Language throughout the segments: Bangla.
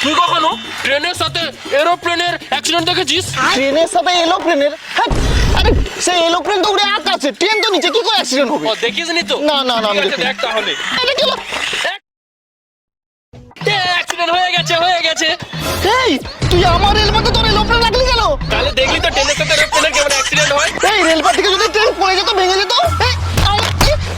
তুই কখনো ট্রেনের সাথে এরোপ্লেনের অ্যাক্সিডেন্ট দেখেছিস? ট্রেনের সাথে এরোপ্লেনের? আরে সেই এরোপ্লেন তো উড়ে আকাশে, ট্রেন তো নিচে, কি করে অ্যাক্সিডেন্ট হবে? দেখিসনি তো? না না না, দেখ তাহলে এটা কি হলো? অ্যাক্সিডেন্ট হয়ে গেছে। এই তুই আমার রেলপাতে তোর এরোপ্লেন রাখলি কেন? তাহলে দেখলি তো ট্রেনের সাথে এরোপ্লেনের কেমন অ্যাক্সিডেন্ট হয়। এই রেলপাত থেকে যদি ট্রেন পড়ে যেত, ভেঙে যেত,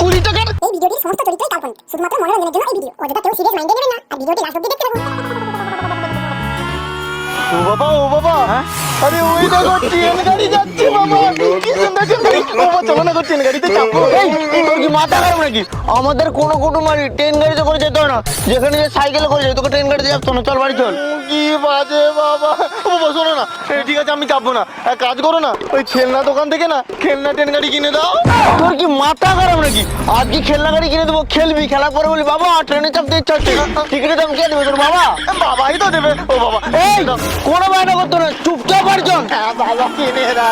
20 টাকার। এই ভিডিওটির সমস্ত চরিত্রই কাল্পনিক, শুধুমাত্র মনোরঞ্জনের জন্য এই ভিডিও। অযথা কেউ সিরিয়াস মাইন্ডে নেবেন না আর ভিডিওটি লাস্ট অবধি দেখতে থাকুন। ও বাবা, আরে ওই দেখো ট্রেন গাড়ি যাচ্ছে বাবা, কি সুন্দর ট্রেন গাড়ি। বাবা চলো না, ট্রেন গাড়িতে চাপো। এই তোর কি মাথা খারাপ নাকি? আমাদের কোনো কুটুমারি ট্রেন গাড়িতে করে যেত না, যেখানে যে সাইকেলে করে যেত, তোকে ট্রেন গাড়িতে যাবো না। চল বাড়ি চল। কি বাজে বাবা। বাবা শোনো না, ঠিক আছে আমি চাপবো না, এক কাজ করো না, ওই খেলনা দোকান থেকে না খেলনা ট্রেন গাড়ি কিনে দাও। তোর কি মাথা খারাপ নাকি? আজ কি খেলনা গাড়ি কিনে দেবো, খেলবি, খেলার পরে বলি বাবা ট্রেনে চাপতে ইচ্ছা হচ্ছে, টিকিটের দাম কে দেবে তোর বাবা? বাবাই তো দেবে। ও বাবা এই কোনো বায়না করতো না, চুপচাপ বাড়ি চল। হ্যাঁ বাবা কিনে না।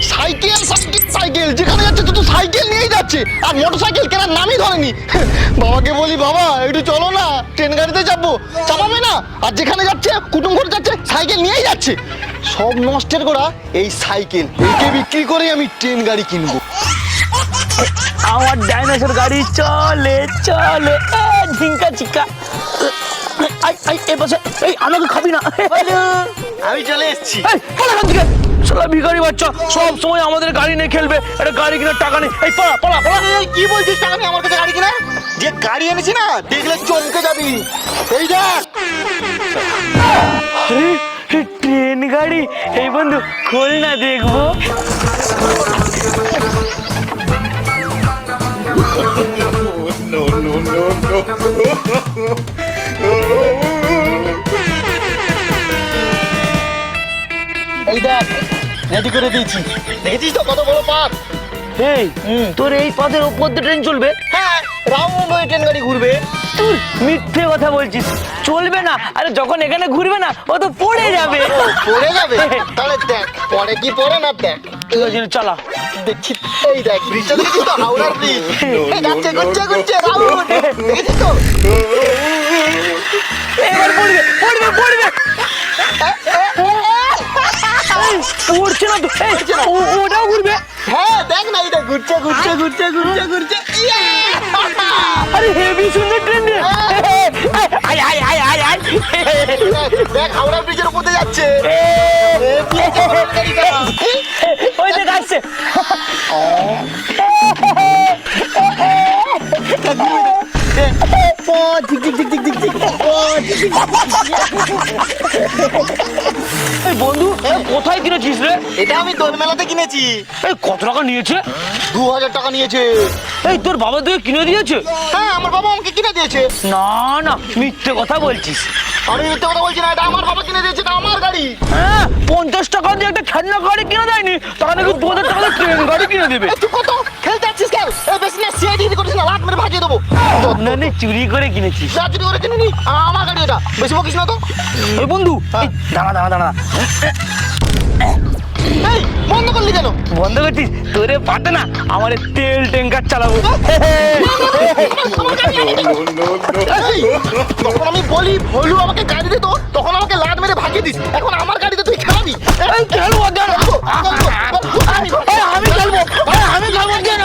সাইকেল সাইকেল সাইকেল, যেখানে যাচ্ছে তো সাইকেল নিয়েই যাচ্ছে, আর মোটরসাইকেল কেনার নামই ধরেনি। বাবাকে বলি বাবা একটু চলো না, ট্রেন গাড়িতে যাবো, চাপাবে না। আর যেখানে যাচ্ছে কুটুম ঘরে যাচ্ছে, সাইকেল নিয়েই যাচ্ছে। সব নষ্টের করা এই সাইকেল, একে বিক্রি করে আমি ট্রেন গাড়ি কিনবো। আমার ডাইনোসর গাড়ি চলে চলে, ঝিঙ্কা চিকা। আমাকে খাবি না? আমি চলে এসেছি। ভিখারি বাচ্চা সব সময় আমাদের গাড়ি নিয়ে খেলবে, একটা গাড়ি কেনার টাকা নেই। এই পালা পালা পালা। কি বলছিস টাকা নেই আমার কাছে গাড়ি কিনা? যে গাড়ি এনেছি না, দেখলে চমকে যাবি। এই দেখ ট্রেন গাড়ি। এই বন্ধু খোল না, দেখবো। এই দেখ রেডি করে দিয়েছি, দেখেছিস তো কত বড় পাত। এই তোর এই পথের ওপর দিয়ে ট্রেন চলবে? হ্যাঁ রাউন্ড ওই ট্রেন গাড়ি ঘুরবে। তুই মিথ্যে কথা বলছিস, চলবে না। আরে যখন এখানে ঘুরবে না, ও তো পড়ে যাবে। পড়ে যাবে? তাহলে দেখ পরে কি পড়ে না, দেখ চলা দেখছি। এই দেখ ব্রিজটা দেখেছিস তো, হাওড়ার ব্রিজ। যাচ্ছে ঘুরছে ঘুরছে রাউন্ড, দেখেছিস তো? এবার পড়বে পড়বে পড়বে। পড়ছে না তো, ওটাও ঘুরবে। হ্যাঁ দেখ না, এটা ঘুরছে ঘুরছে ঘুরছে ঘুরছে ঘুরছে। আরে হেভি সুন্দর ট্রেন রে। আয় আয় আয় আয় আয়। দেখ হাওড়া ব্রিজের উপরে যাচ্ছে। ওই যে আসছে। বন্ধু কোথায় কিনেছিস রে? এটা আমি দোল মেলাতে কিনেছি। এই কত টাকা নিয়েছে? 2000 টাকা নিয়েছে। এই তোর বাবা তোকে কিনে দিয়েছে? হ্যাঁ আমার বাবা আমাকে কিনে দিয়েছে। না না মিথ্যে কথা বলছিস। আমি মিথ্যে কথা বলছি না, এটা আমার বাবা কিনে দিয়েছে, এটা আমার গাড়ি। হ্যাঁ 50 টাকা দিয়ে একটা খেলনা গাড়ি কিনে দেয়নি, তাহলে নাকি 2000 টাকা দিয়ে ট্রেন গাড়ি কিনে দেবে। তুই কত খেলতে যাচ্ছিস কেন? এই বেশি না সিআইডি করিস না, লাত মেরে ভাগিয়ে দেবো। না না চুরি করে কিনেছিস। যা চুরি করে কিনে নি, আমার গাড়ি এটা, বেশি বকিস না তো। ওই বন্ধু এই দাঁড়া দাঁড়া দাঁড়া। এই বন্ধ করলি কেন? বন্ধ করছিস? তোরে পাতে না আমার তেল ট্যাঙ্কার চালাবো। এই, তখন আমি বলি ভলু আমাকে গাড়ি দিত, তখন আমাকে লাত মেরে ভাগিয়ে দিস। এখন আমার গাড়িতে তুই খেলাবি? এই খেলবো কেন? আমি খেলবো, আমি খেলবো কেন?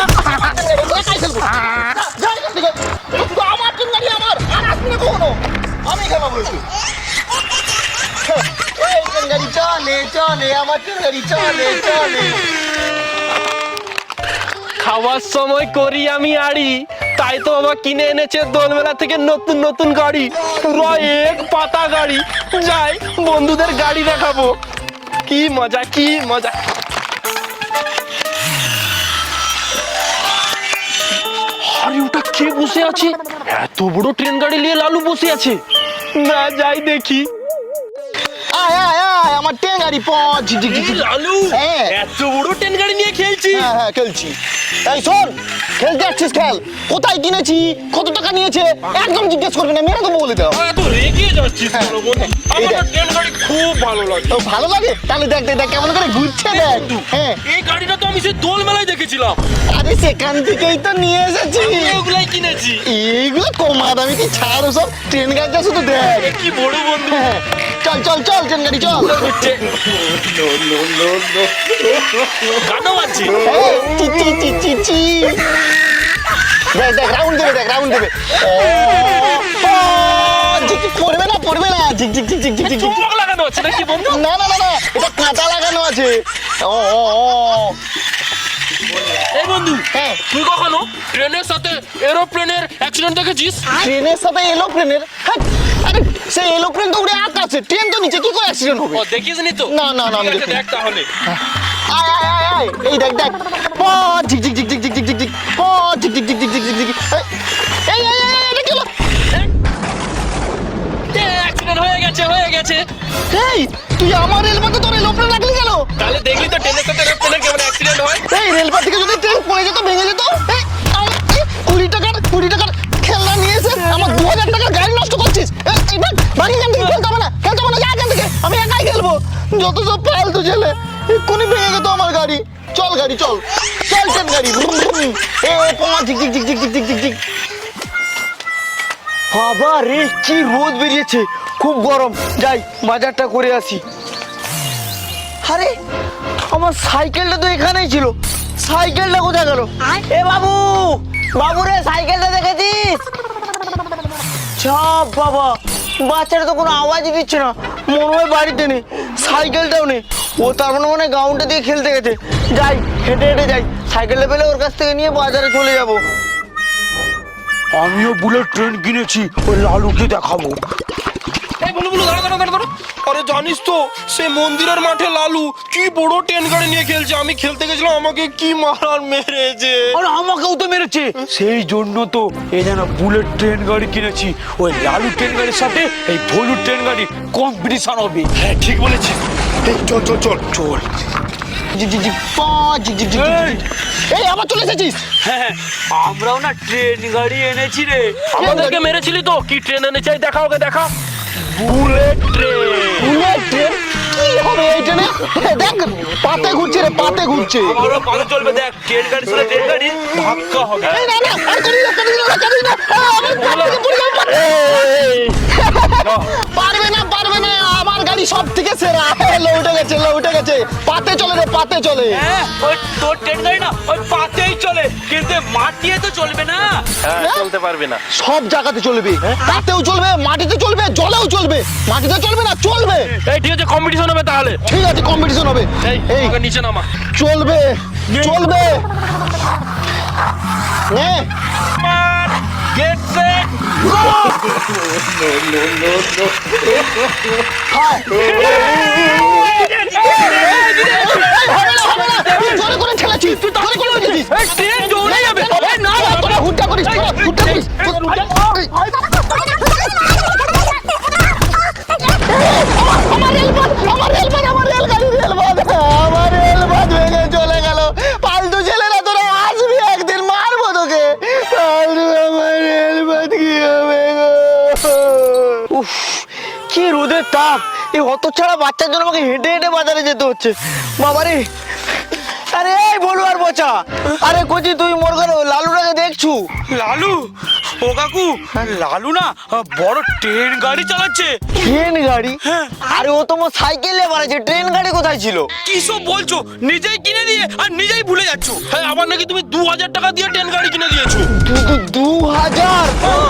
আমার ট্রেন গাড়ি আমার, আর আসবি না কখনো। আমি খেলাবো একটু। এই ট্রেন গাড়ি চলে চলে, আমার ট্রেন গাড়ি চলে চলে। খাওয়ার সময় করি আমি আড়ি, তাই তো বাবা কিনে এনেছে দোলমেলা থেকে নতুন নতুন গাড়ি, পুরো এক পাতা গাড়ি। যাই বন্ধুদের গাড়ি দেখাবো, কি মজা কি মজা। আরে ওটা কে বসে আছে? এত বড় ট্রেন গাড়ি নিয়ে লালু বসে আছে। না যাই দেখি। আয় আয় আয়, আমার ট্রেন গাড়ি পৌঁছ। লালু হ্যাঁ। এত বড় ট্রেন গাড়ি নিয়ে খেলছি? হ্যাঁ হ্যাঁ খেলছি। এই শোন, খেলতে যাচ্ছিস খেল, কোথায় কিনেছি, কত টাকা নিয়েছে, একদম জিজ্ঞেস করবি না, মেরে দেবো বলে দাও। এত রেগে যাচ্ছিস কেন বন্ধু? আমার ট্রেন গাড়ি খুব ভালো লাগে। তো ভালো লাগে? তাহলে দেখ দেখ দেখ কেমন করে ঘুরছে, দেখ। হ্যাঁ এই গাড়িটা তো আমি সে দোল মেলায় দেখেছি। দেখেছিলাম। আরে সেখান থেকেই তো নিয়ে এসেছি। ওগুলাই কিনেছি। এইগুলো কমা দামি কি ছাড়, সব ট্রেন গাড়িটা শুধু দেখ। কি বড় বন্ধু। হ্যাঁ, চল চল চল ট্রেন গাড়ি চল। গানও আছে। এই, চি চি চি চি চি। দেখ দেখ রাউন্ড দেবে, দেখ রাউন্ড দেবে। ও, ও, ঝিক ঝিক, পড়বে না পড়বে না, ঝিক ঝিক ঝিক ঝিক ঝিক ঝিক। চুম্বক লাগানো আছে নাকি বন্ধু? না না না না, এটা কাঁটা লাগানো আছে। ও ও ও। এই বন্ধু, হ্যাঁ, তুই কখনো ট্রেনের সাথে এরোপ্লেনের অ্যাক্সিডেন্ট দেখেছিস? ট্রেনের সাথে এরোপ্লেনের? হ্যাঁ, আরে সেই এরোপ্লেন তো উড়ে আকাশে, ট্রেন তো নিচে, কি করে অ্যাক্সিডেন্ট হবে? ও দেখিসনি তো? না, না, না, আমি ঠিক আছে, দেখিনি। দেখ তাহলে। আয় আয় আয় আয়, এই দেখ দেখ। প ঝিক ঝিক ঝিক ঝিক ঝিক ঝিক ঝিক ঝিক, প ঝিক ঝিক ঝিক ঝিক ঝিক ঝিক ঝিক। এই এই এই, এটা কি হলো? অ্যাক্সিডেন্ট হয়ে গেছে, হয়ে গেছে। এই, তুই আমার রেলপাতে তোর এরোপ্লেন রাখলি কেন? তাহলে দেখলি তো ট্রেনের সাথে এরোপ্লেনের কেমন অ্যাক্সিডেন্ট হয়। এই রেলপাত থেকে যদি ট্রেন পড়ে যেত, ভেঙে যেত। এই, আমার 20 টাকার খেলনা নিয়ে এসে আমার 2000 টাকার গাড়ি নষ্ট করছিস। এই ভাগ, ভাগ এখান থেকে, খেলতে হবে না, খেলতে হবে না, যা এখান থেকে, আমি একাই খেলবো। যত সব ফালতু ছেলে, এক্ষুনি ভেঙে যেত আমার গাড়ি। চল গাড়ি চল, চল ট্রেন গাড়ি। এ পোয়া ঝিক ঝিক ঝিক ঝিক ঝিক ঝিক ঝিক ঝিক। বাবা রে, কি রোদ বেরিয়েছে, খুব গরম। যাই বাজারটা করে আসি। আরে আমার সাইকেলটা তো এখানেই ছিল, সাইকেলটা কোথায় গেল? এ বাবু, বাবু রে, সাইকেলটা দেখেছিস? চাপ বাবা, বাচ্চাটা তো কোনো আওয়াজই দিচ্ছে না, মনে হয় বাড়িতে নেই, সাইকেলটাও নেই। ও তার মানে গ্রাউন্ডে দিয়ে খেলতে গেছে। যাই, হেঁটে হেঁটে যাই, সাইকেলটা পেলে ওর কাছ থেকে নিয়ে বাজারে চলে যাব। আমিও বুলেট ট্রেন কিনেছি, ওই লালুকে দেখাবো। এই বলু বলু, দাঁড়া দাঁড়া দাঁড়া দাঁড়া। আরে জানিস তো, সে মন্দিরের মাঠে লালু কি বড় ট্রেন গাড়ি নিয়ে খেলছে। আমি খেলতে গেছিলাম, আমাকে কি মারার মেরেছে। আর আমাকেও তো মেরেছে, সেই জন্য তো এই যেন বুলেট ট্রেন গাড়ি কিনেছি। ওই লালু ট্রেন গাড়ির সাথে এই ভলু ট্রেন গাড়ি কম্পিটিশন হবে। হ্যাঁ ঠিক বলেছিস। এই চল চল চল চল। ঝিক ঝিক ঝিক, পা, ঝিক ঝিক ঝিক ঝিক ঝিক। এই আবার চলে এসেছিস? হ্যাঁ, আমরাও না ট্রেন গাড়ি এনেছি রে। আমাদেরকে মেরেছিলি তো। কি ট্রেন এনেছে দেখা, ওকে দেখা। Bullet train. Bullet train? কি হবে এই ট্রেনে? দেখ পাতে ঘুরছে রে, পাতে ঘুরছে। আমারও পালে চলবে, দেখ ট্রেন গাড়ির সাথে ট্রেন গাড়ি ধাক্কা হবে। এই না না, আর করিস না, করিস না, করিস না। আমার পাত থেকে পড়ে যাবে, পারবে না, পারবে না, আমার গাড়ি সব থেকে সেরা। উঠে গেছে, উঠে গেছে। পাতে চলে রে, পাতে চলে। হ্যাঁ, ওই তোর ট্রেন গাড়ি না ওই পাতেই চলে, কিন্তু মাঠ দিয়ে তো চলবে না। হ্যাঁ চলতে পারবে না। সব জায়গাতে চলবে, পাতেও চলবে, মাটিতে চলবে, জলেও চলবে। মাটিতে চলবে না, চলবে। এই ঠিক আছে, কম্পিটিশন হবে তাহলে। ঠিক আছে, কম্পিটিশন হবে। এই এই ওকে নিচে নামা। চলবে, চলবে। নে, গেট সেট হায়। হবে না, হবে না। তুই জোরে করে ঠেলেছিস, তুই জোরে করে ঠেলেছিস। ট্রেন দৌড়ে যাবে। এই না, না, তোরা হুড্ডা করিস, তোরা হুড্ডা করিস। আমার রেলপথ, আমার রেলপথ, আমার রেলগাড়ি, রেলপথ, আমার রেলপথ ভেঙে চলে গেল। পাল্টু ছেলেরা, তোরা আসবি একদিন, মারবো তোকে। পাল্টু, আমার রেলপথ কি হবে গো? উফ, কি রোদের তাপ! এই হতচ্ছাড়া বাচ্চার জন্য আমাকে হেঁটে হেঁটে বাজারে যেতে হচ্ছে। বাবারে, আরে এই বলু আর বোচা, আরে কোচি তুই মোর ঘরে লালুটাকে দেখছু? লালু, ও কাকু, লালু না বড় ট্রেন গাড়ি চালাচ্ছে। ট্রেন গাড়ি? আরে ও তো মোর সাইকেলে বানাচ্ছে, ট্রেন গাড়ি কোথায় ছিল? কি সব বলছো? নিজেই কিনে দিয়ে আর নিজেই ভুলে যাচ্ছ। হ্যাঁ আবার নাকি তুমি 2000 টাকা দিয়ে ট্রেন গাড়ি কিনে দিয়েছো। 2000?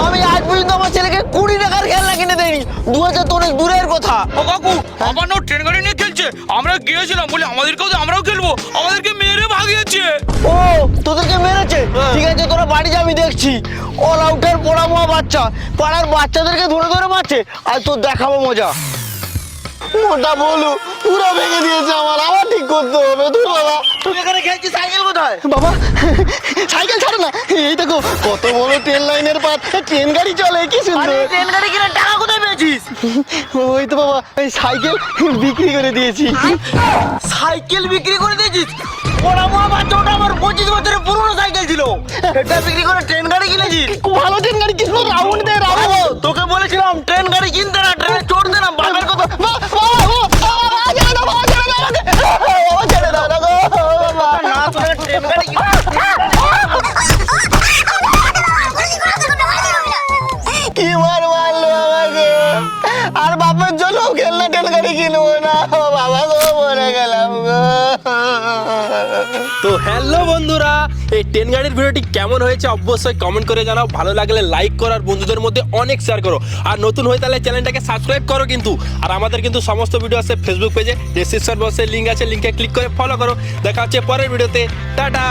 আমি আজ পর্যন্ত আমার ছেলেকে 20 টাকার খেলনা কিনে দেয়নি। 2000 তো অনেক দূরের কথা। ও কাকু, আমার না ট্রেন গাড়ি নিয়ে খেলছে। আমরা গিয়েছিলাম বলে আমাদেরকেও দে, আমরাও খেলবো। আমাদেরকে মেরে ভাগিয়েছে। ও, তোদেরকে মেরেছে? ঠিক আছে, তোরা বাড়ি যা, আমি দেখছি। অল আউটের পোড়ামোয়া বাচ্চা পাড়ার বাচ্চাদেরকে ধরে ধরে মারছে, আর তোর দেখাবো মজা। মোটা বলু পুরো ভেঙে দিয়েছে আমার, আবার ঠিক করতে হবে। তুই বাবা, তুই এখানে খেলছিস, সাইকেল কোথায়? বাবা সাইকেল ছাড়ো না। এই দেখো কত বড় ট্রেন লাইনের পাত, ট্রেন গাড়ি চলে, কি সুন্দর। ট্রেন গাড়ি কিনে টাকা কোথায় পেয়েছিস? ওই তো বাবা, এই সাইকেল বিক্রি করে দিয়েছি। সাইকেল বিক্রি করে দিয়েছিস? ওরা মা বাচ্চা, ওটা আমার 25 বছরের পুরনো সাইকেল ছিল। এটা বিক্রি করে ট্রেন গাড়ি কিনেছিস? খুব ভালো ট্রেন গাড়ি, কি সুন্দর রাউন্ড দেয়, রাউন্ড। তোকে বলেছিলাম ট্রেন গাড়ি কিনতে না, ট্রেন চড়তে না। বাবার কথা ছেড়ে দাও, বাবা ছেড়ে দাও আমাকে। বাবা ছেড়ে দাও না গো, বাবা। না, তোরা ট্রেন গাড়ি কিনে বাপের জন্য খেলনা ট্রেন গাড়ি কিনবো না ও বাবা গো মরে গেলাম গো। তো হ্যালো বন্ধুরা, এই ট্রেন গাড়ির ভিডিওটি কেমন হয়েছে অবশ্যই কমেন্ট করে জানাও। ভালো লাগলে লাইক করো আর বন্ধুদের মধ্যে অনেক শেয়ার করো। আর নতুন হয়ে তাহলে চ্যানেলটাকে সাবস্ক্রাইব করো কিন্তু। আর আমাদের কিন্তু সমস্ত ভিডিও আছে ফেসবুক পেজে, ডেসক্রিপশন বক্সে লিঙ্ক আছে, লিঙ্কে ক্লিক করে ফলো করো। দেখা হচ্ছে পরের ভিডিওতে, টাটা।